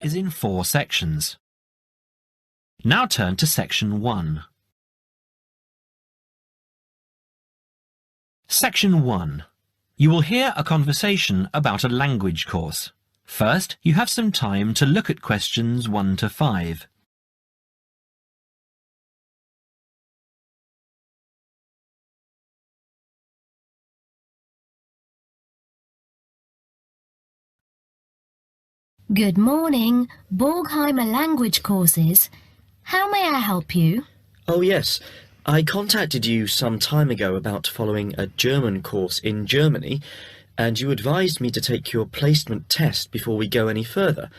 is in 4 sections. Now turn to Section 1. Section 1. You will hear a conversation about a language course. First, you have some time to look at questions 1 to 5. Good morning, Borgheimer language courses. How may I help you? Oh yes, I contacted you some time ago about following a German course in Germany, and you advised me to take your placement test before we go any further.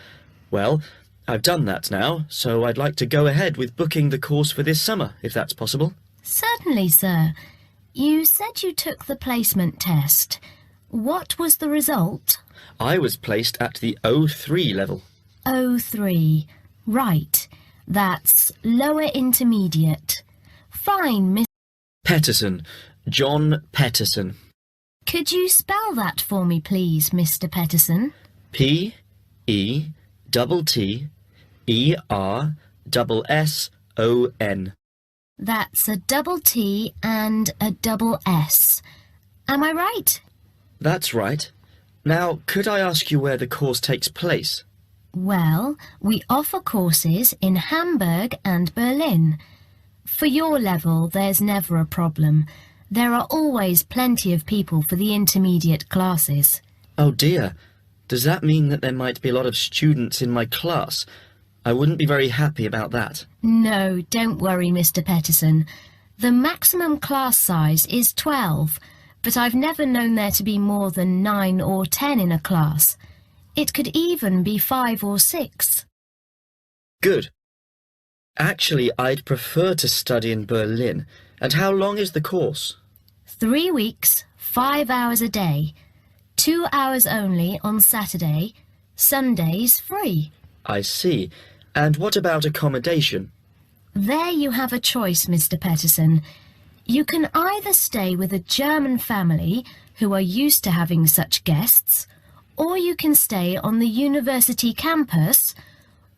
Well, I've done that now, so I'd like to go ahead with booking the course for this summer, if that's possible. Certainly, sir. You said you took the placement test. What was the result? I was placed at the O3 level. O3. Right. That's lower intermediate. Fine, Miss... Petterson. John Petterson. Could you spell that for me, please, Mr. Petterson? P-E-T-T-E-R-S-S-O-N. That's a double T and a double S. Am I right? That's right. Now, could I ask you where the course takes place? Well, we offer courses in Hamburg and Berlin. For your level, there's never a problem. There are always plenty of people for the intermediate classes. Oh dear. Does that mean that there might be a lot of students in my class? I wouldn't be very happy about that. No, don't worry, Mr. Petterson. The maximum class size is 12, but I've never known there to be more than 9 or 10 in a class. It could even be 5 or 6. Good. Actually, I'd prefer to study in Berlin. And how long is the course? 3 weeks, 5 hours a day. 2 hours only on Saturday. Sundays free. I see. And what about accommodation? There you have a choice, Mr. Petterson. You can either stay with a German family who are used to having such guests, or you can stay on the university campus,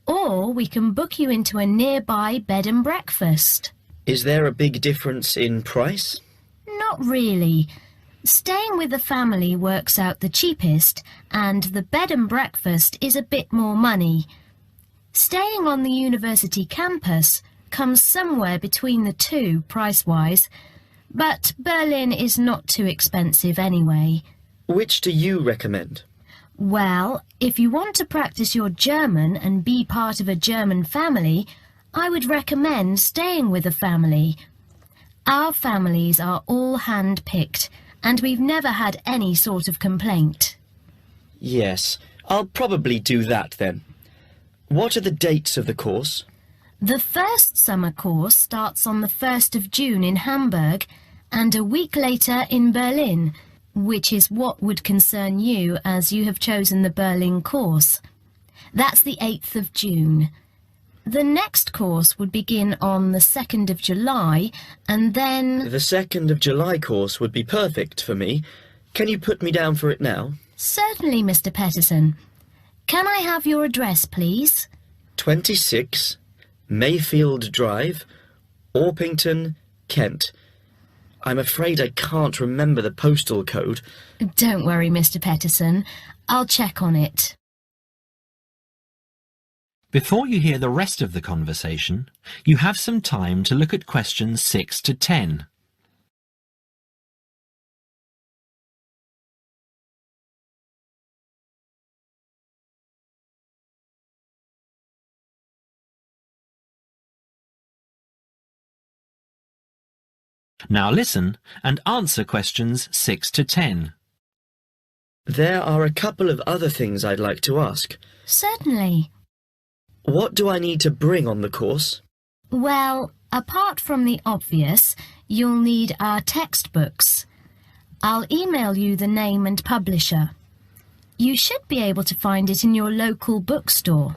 or we can book you into a nearby bed and breakfast. Is there a big difference in price? Not really. Staying with the family works out the cheapest, and the bed and breakfast is a bit more money. Staying on the university campus comes somewhere between the two price-wise, but Berlin is not too expensive anyway. Which do you recommend? Well, if you want to practice your German and be part of a German family, I would recommend staying with a family. Our families are all hand-picked, and we've never had any sort of complaint. Yes, I'll probably do that then. What are the dates of the course? The first summer course starts on the 1st of June in Hamburg and a week later in Berlin, which is what would concern you as you have chosen the Berlin course. That's the 8th of June. The next course would begin on the 2nd of July and then... The 2nd of July course would be perfect for me. Can you put me down for it now? Certainly, Mr. Petterson. Can I have your address, please? 26 Mayfield Drive, Orpington, Kent. I'm afraid I can't remember the postal code. Don't worry, Mr. Petterson. I'll check on it. Before you hear the rest of the conversation, you have some time to look at questions 6 to 10. Now listen and answer questions 6 to 10. There are a couple of other things I'd like to ask. Certainly. What do I need to bring on the course? Well, apart from the obvious, you'll need our textbooks. I'll email you the name and publisher. You should be able to find it in your local bookstore.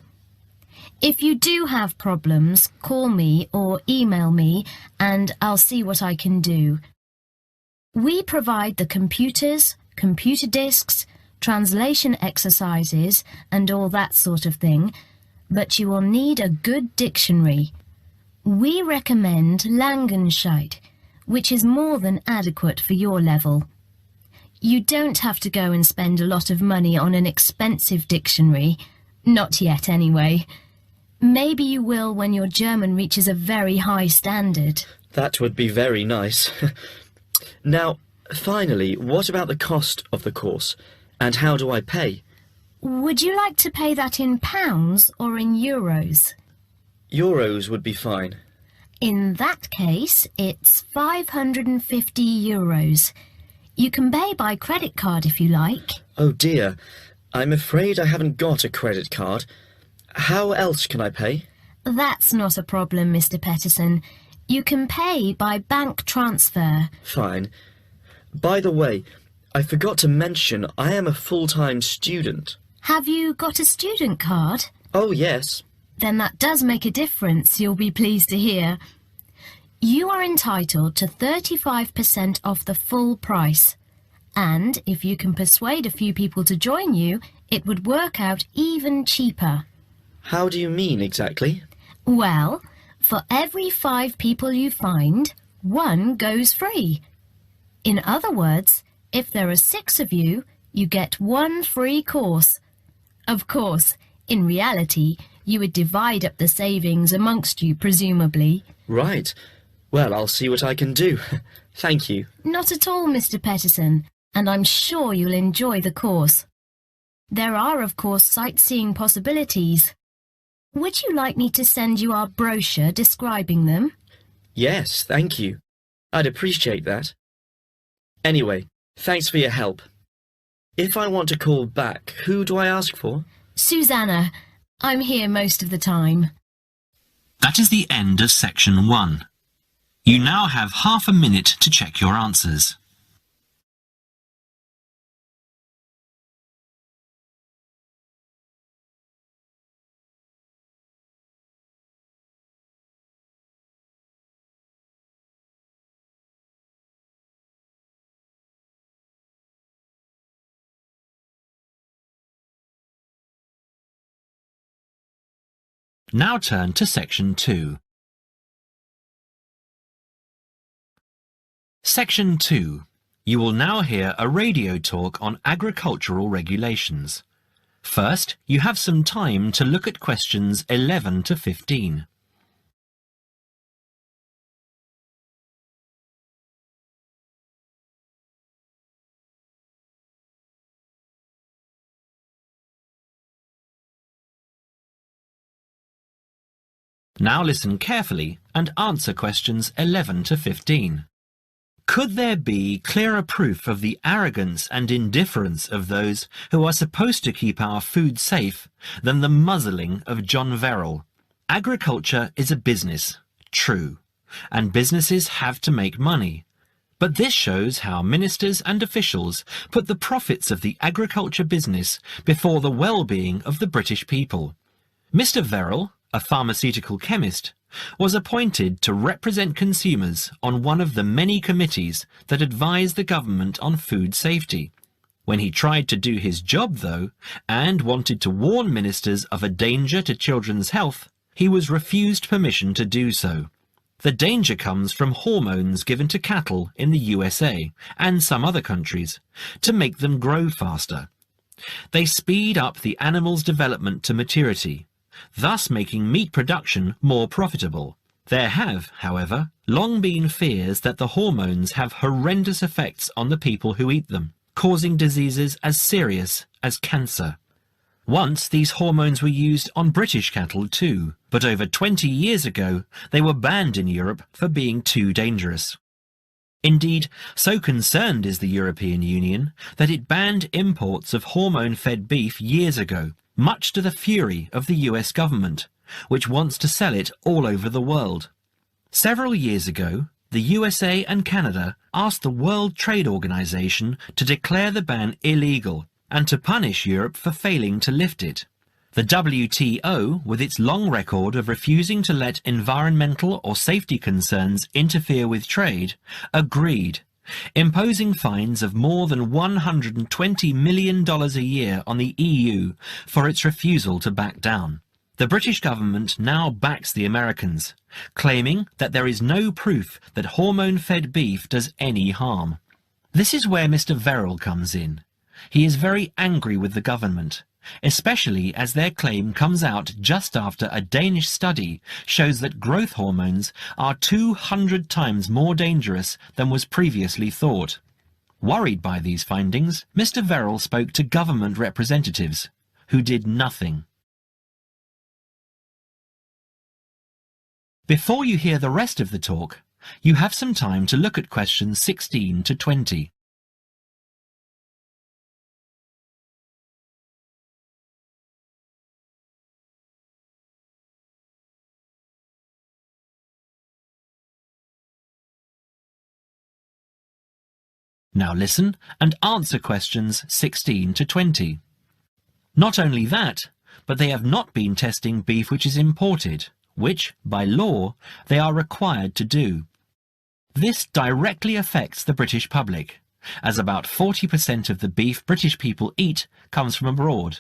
If you do have problems, call me or email me and I'll see what I can do. We provide the computers, computer disks, translation exercises and all that sort of thing, but you will need a good dictionary. We recommend Langenscheidt, which is more than adequate for your level. You don't have to go and spend a lot of money on an expensive dictionary. Not yet, anyway. Maybe you will when your German reaches a very high standard. That would be very nice. Now, finally, what about the cost of the course? And how do I pay? Would you like to pay that in pounds or in euros? Euros would be fine. In that case, it's 550 euros. You can pay by credit card if you like. Oh dear, I'm afraid I haven't got a credit card. How else can I pay? That's not a problem, Mr. Peterson. You can pay by bank transfer. Fine. By the way, I forgot to mention I am a full-time student. Have you got a student card? Oh, yes. Then that does make a difference, you'll be pleased to hear. You are entitled to 35% off the full price. And if you can persuade a few people to join you, it would work out even cheaper. How do you mean exactly? Well, for every 5 people you find, 1 goes free. In other words, if there are 6 of you, you get 1 free course. Of course, in reality, you would divide up the savings amongst you, presumably. Right. Well, I'll see what I can do. Thank you. Not at all, Mr. Peterson, and I'm sure you'll enjoy the course. There are, of course, sightseeing possibilities. Would you like me to send you our brochure describing them? Yes, thank you. I'd appreciate that. Anyway, thanks for your help. If I want to call back, who do I ask for? Susanna. I'm here most of the time. That is the end of section 1. You now have half a minute to check your answers. Now turn to section 2. Section 2. You will now hear a radio talk on agricultural regulations. First, you have some time to look at questions 11 to 15. Now listen carefully and answer questions 11 to 15. Could there be clearer proof of the arrogance and indifference of those who are supposed to keep our food safe than the muzzling of John Verrill? Agriculture is a business, true, and businesses have to make money. But this shows how ministers and officials put the profits of the agriculture business before the well-being of the British people. Mr. Verrill, a pharmaceutical chemist, was appointed to represent consumers on one of the many committees that advise the government on food safety. When he tried to do his job, though, and wanted to warn ministers of a danger to children's health, he was refused permission to do so. The danger comes from hormones given to cattle in the USA and some other countries to make them grow faster. They speed up the animal's development to maturity, thus making meat production more profitable. There have, however, long been fears that the hormones have horrendous effects on the people who eat them, causing diseases as serious as cancer. Once these hormones were used on British cattle too, but over 20 years ago they were banned in Europe for being too dangerous. Indeed, so concerned is the European Union that it banned imports of hormone-fed beef years ago, much to the fury of the US government, which wants to sell it all over the world. Several years ago, the USA and Canada asked the World Trade Organization to declare the ban illegal and to punish Europe for failing to lift it. The WTO, with its long record of refusing to let environmental or safety concerns interfere with trade, agreed, imposing fines of more than $120 million a year on the EU for its refusal to back down. The British government now backs the Americans, claiming that there is no proof that hormone-fed beef does any harm. This is where Mr. Verrill comes in. He is very angry with the government, especially as their claim comes out just after a Danish study shows that growth hormones are 200 times more dangerous than was previously thought. Worried by these findings, Mr. Verrill spoke to government representatives, who did nothing. Before you hear the rest of the talk, you have some time to look at questions 16 to 20. Now listen and answer questions 16 to 20. Not only that, but they have not been testing beef which is imported, which, by law, they are required to do. This directly affects the British public, as about 40% of the beef British people eat comes from abroad,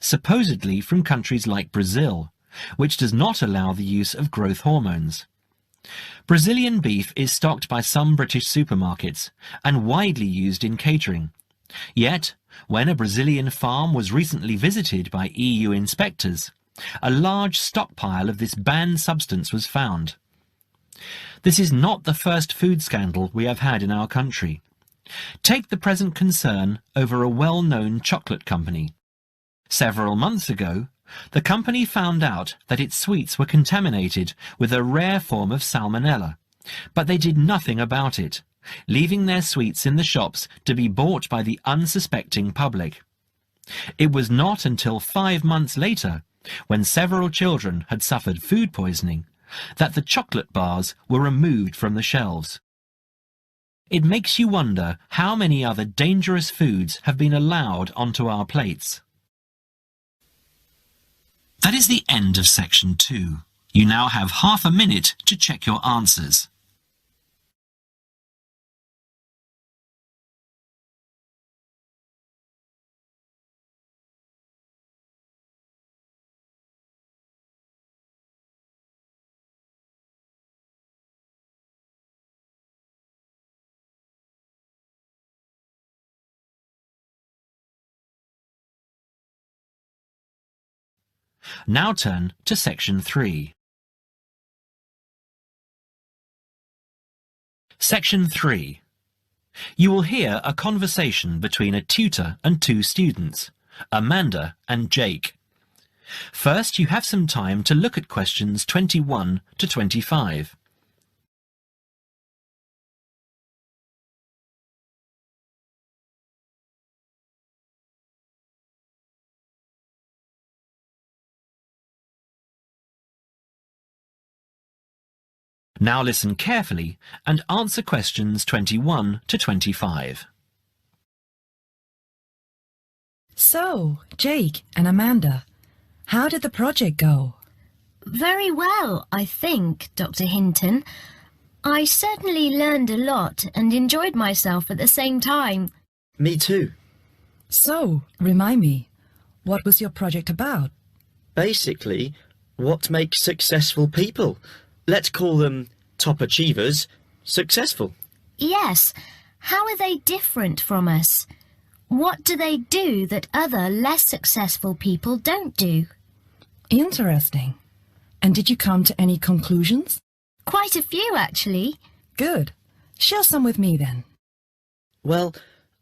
supposedly from countries like Brazil, which does not allow the use of growth hormones. Brazilian beef is stocked by some British supermarkets and widely used in catering. Yet, when a Brazilian farm was recently visited by EU inspectors, a large stockpile of this banned substance was found. This is not the first food scandal we have had in our country. Take the present concern over a well-known chocolate company. Several months ago, the company found out that its sweets were contaminated with a rare form of salmonella, but they did nothing about it, leaving their sweets in the shops to be bought by the unsuspecting public. It was not until 5 months later, when several children had suffered food poisoning, that the chocolate bars were removed from the shelves. It makes you wonder how many other dangerous foods have been allowed onto our plates. That is the end of section 2. You now have half a minute to check your answers. Now turn to section 3. Section 3. You will hear a conversation between a tutor and 2 students, Amanda and Jake. First, you have some time to look at questions 21 to 25. Now listen carefully and answer questions 21 to 25. So, Jake and Amanda, how did the project go? Very well, I think, Dr. Hinton. I certainly learned a lot and enjoyed myself at the same time. Me too. So, remind me, what was your project about? Basically, what makes successful people? Let's call them top achievers successful. Yes. How are they different from us? What do they do that other less successful people don't do? Interesting. And did you come to any conclusions? Quite a few, actually. Good. Share some with me then. Well,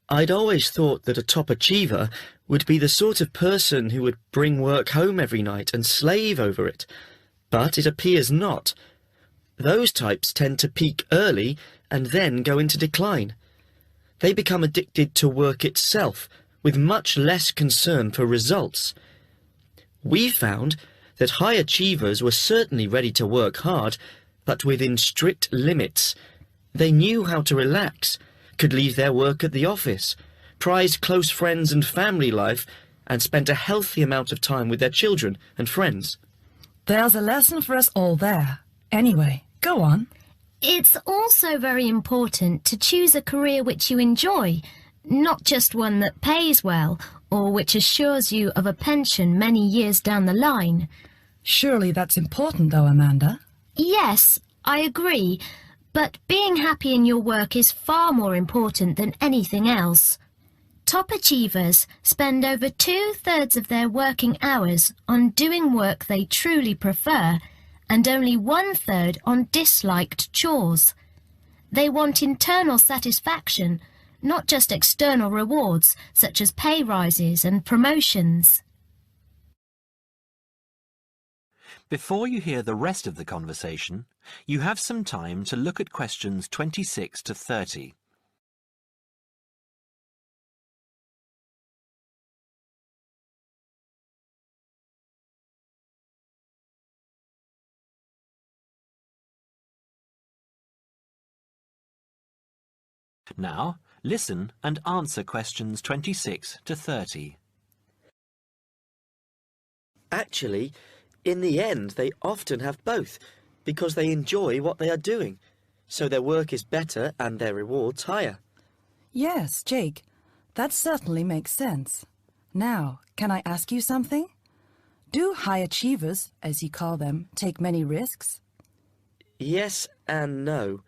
I'd always thought that a top achiever would be the sort of person who would bring work home every night and slave over it. But it appears not. Those types tend to peak early and then go into decline. They become addicted to work itself, with much less concern for results. We found that high achievers were certainly ready to work hard, but within strict limits. They knew how to relax, could leave their work at the office, prized close friends and family life, and spent a healthy amount of time with their children and friends. There's a lesson for us all there. Anyway, go on. It's also very important to choose a career which you enjoy, not just one that pays well or which assures you of a pension many years down the line. Surely that's important though, Amanda. Yes, I agree, but being happy in your work is far more important than anything else. Top achievers spend over 2/3 of their working hours on doing work they truly prefer and only 1/3 on disliked chores. They want internal satisfaction, not just external rewards such as pay rises and promotions. Before you hear the rest of the conversation, you have some time to look at questions 26 to 30. Now, listen and answer questions 26 to 30. Actually, in the end, they often have both, because they enjoy what they are doing, so their work is better and their rewards higher. Yes, Jake, that certainly makes sense. Now, can I ask you something? Do high achievers, as you call them, take many risks? Yes and no.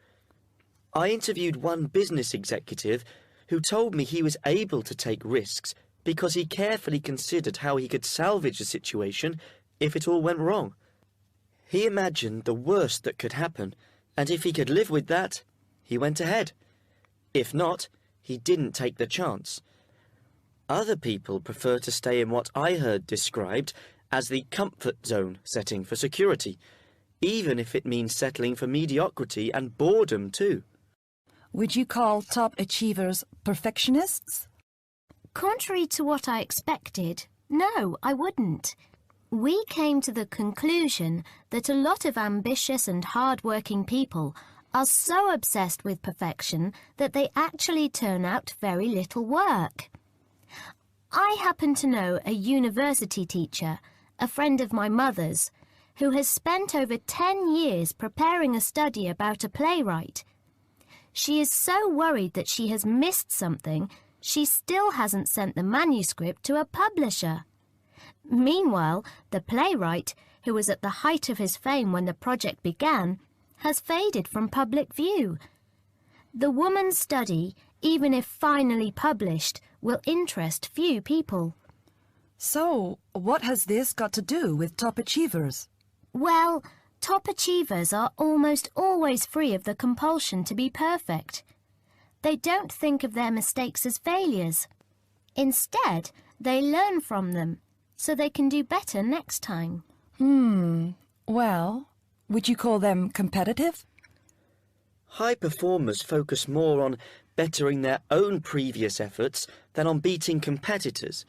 I interviewed one business executive who told me he was able to take risks because he carefully considered how he could salvage the situation if it all went wrong. He imagined the worst that could happen, and if he could live with that, he went ahead. If not, he didn't take the chance. Other people prefer to stay in what I heard described as the comfort zone setting for security, even if it means settling for mediocrity and boredom too. Would you call top achievers perfectionists? Contrary to what I expected, no, I wouldn't. We came to the conclusion that a lot of ambitious and hard-working people are so obsessed with perfection that they actually turn out very little work. I happen to know a university teacher, a friend of my mother's, who has spent over 10 years preparing a study about a playwright. She is so worried that she has missed something, she still hasn't sent the manuscript to a publisher. Meanwhile, the playwright, who was at the height of his fame when the project began, has faded from public view. The woman's study, even if finally published, will interest few people. So, what has this got to do with top achievers? Well, top achievers are almost always free of the compulsion to be perfect. They don't think of their mistakes as failures. Instead, they learn from them, so they can do better next time. Well, would you call them competitive? High performers focus more on bettering their own previous efforts than on beating competitors.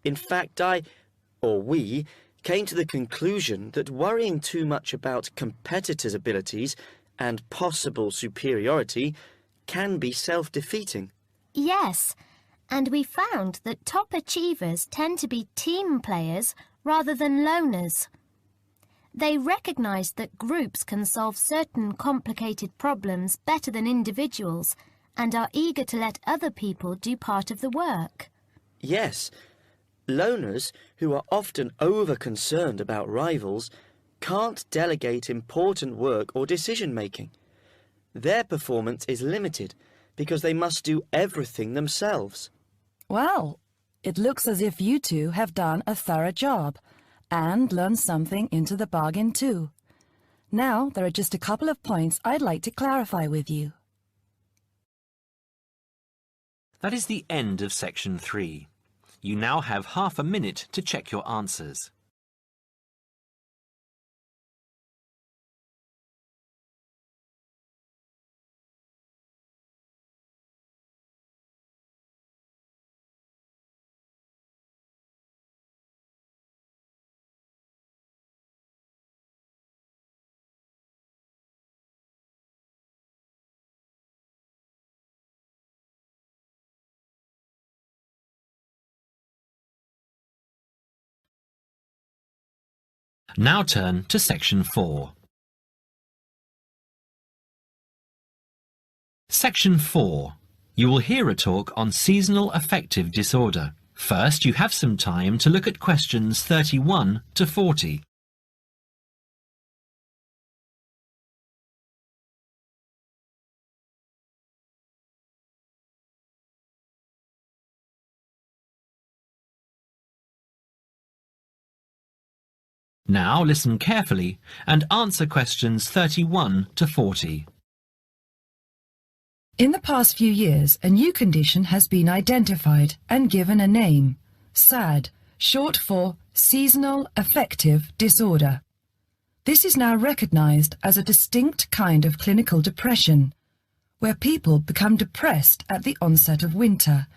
In fact, we, came to the conclusion that worrying too much about competitors' abilities and possible superiority can be self-defeating. Yes, and we found that top achievers tend to be team players rather than loners. They recognise that groups can solve certain complicated problems better than individuals and are eager to let other people do part of the work. Yes, loners, who are often over-concerned about rivals, can't delegate important work or decision-making. Their performance is limited because they must do everything themselves. Well, it looks as if you two have done a thorough job and learned something into the bargain too. Now, there are just a couple of points I'd like to clarify with you. That is the end of section 3. You now have half a minute to check your answers. Now turn to section 4. Section 4. You will hear a talk on seasonal affective disorder. First, you have some time to look at questions 31 to 40. Now listen carefully and answer questions 31 to 40. In the past few years, a new condition has been identified and given a name, SAD, short for Seasonal Affective Disorder. This is now recognized as a distinct kind of clinical depression, where people become depressed at the onset of winter,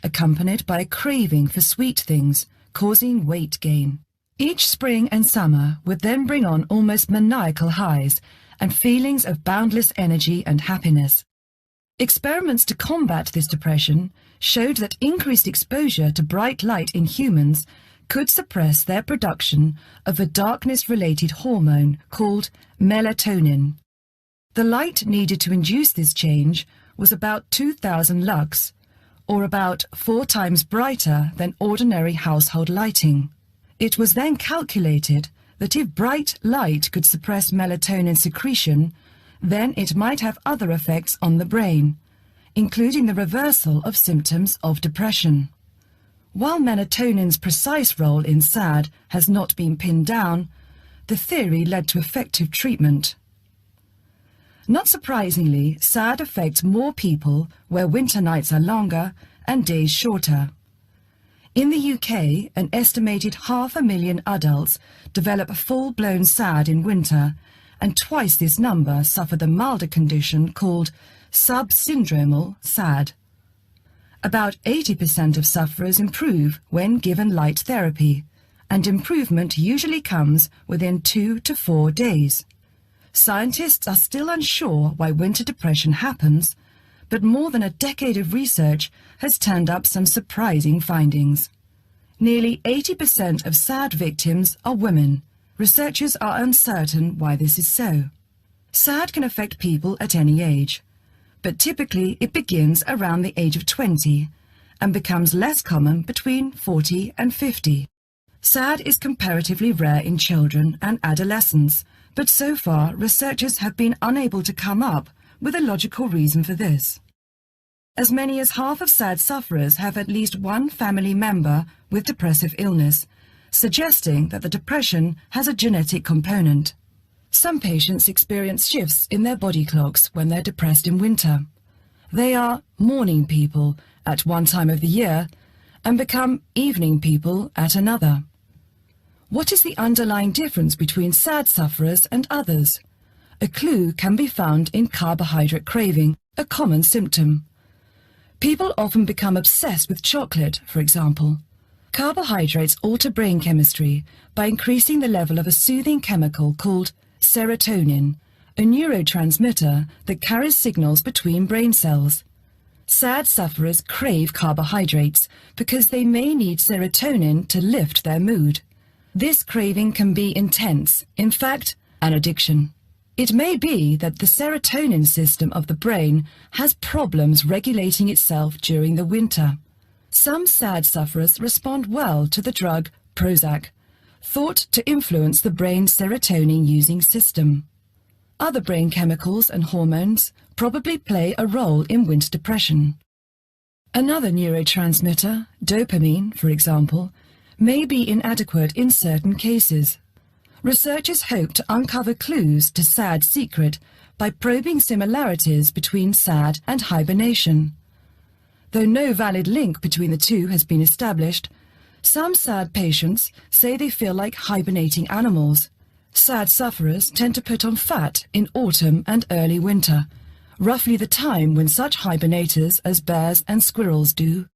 accompanied by a craving for sweet things, causing weight gain. Each spring and summer would then bring on almost maniacal highs and feelings of boundless energy and happiness. Experiments to combat this depression showed that increased exposure to bright light in humans could suppress their production of a darkness-related hormone called melatonin. The light needed to induce this change was about 2,000 lux, or about 4 times brighter than ordinary household lighting. It was then calculated that if bright light could suppress melatonin secretion, then it might have other effects on the brain, including the reversal of symptoms of depression. While melatonin's precise role in SAD has not been pinned down, the theory led to effective treatment. Not surprisingly, SAD affects more people where winter nights are longer and days shorter. In the UK, an estimated 500,000 adults develop full-blown SAD in winter, and twice this number suffer the milder condition called subsyndromal SAD. About 80% of sufferers improve when given light therapy, and improvement usually comes within 2 to 4 days. Scientists are still unsure why winter depression happens, but more than a decade of research has turned up some surprising findings. Nearly 80% of SAD victims are women. Researchers are uncertain why this is so. SAD can affect people at any age, but typically it begins around the age of 20 and becomes less common between 40 and 50. SAD is comparatively rare in children and adolescents, but so far researchers have been unable to come up with a logical reason for this. As many as half of SAD sufferers have at least one family member with depressive illness, suggesting that the depression has a genetic component. Some patients experience shifts in their body clocks when they're depressed in winter. They are morning people at one time of the year and become evening people at another. What is the underlying difference between SAD sufferers and others? A clue can be found in carbohydrate craving, a common symptom. People often become obsessed with chocolate, for example. Carbohydrates alter brain chemistry by increasing the level of a soothing chemical called serotonin, a neurotransmitter that carries signals between brain cells. SAD sufferers crave carbohydrates because they may need serotonin to lift their mood. This craving can be intense, in fact, an addiction. It may be that the serotonin system of the brain has problems regulating itself during the winter. Some SAD sufferers respond well to the drug Prozac, thought to influence the brain's serotonin-using system. Other brain chemicals and hormones probably play a role in winter depression. Another neurotransmitter, dopamine, for example, may be inadequate in certain cases. Researchers hope to uncover clues to SAD's secret by probing similarities between SAD and hibernation. Though no valid link between the two has been established, some SAD patients say they feel like hibernating animals. SAD sufferers tend to put on fat in autumn and early winter, roughly the time when such hibernators as bears and squirrels do.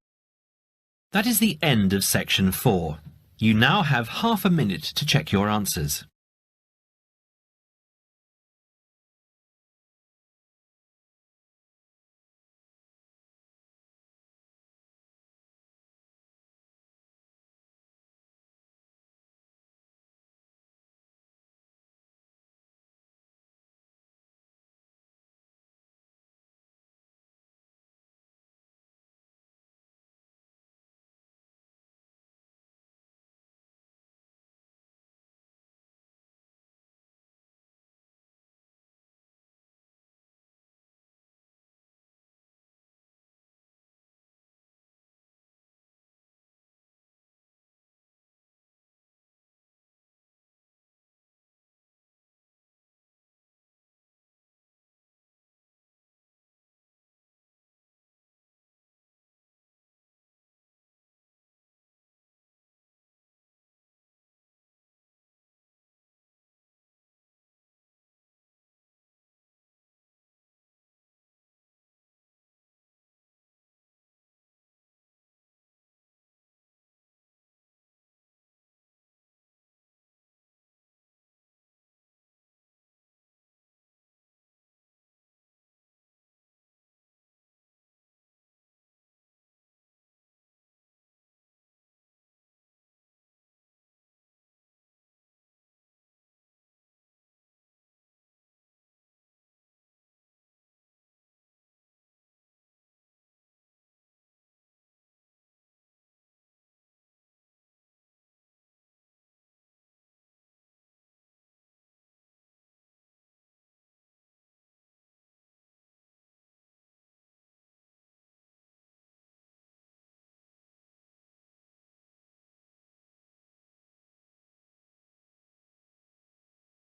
That is the end of section 4. You now have half a minute to check your answers.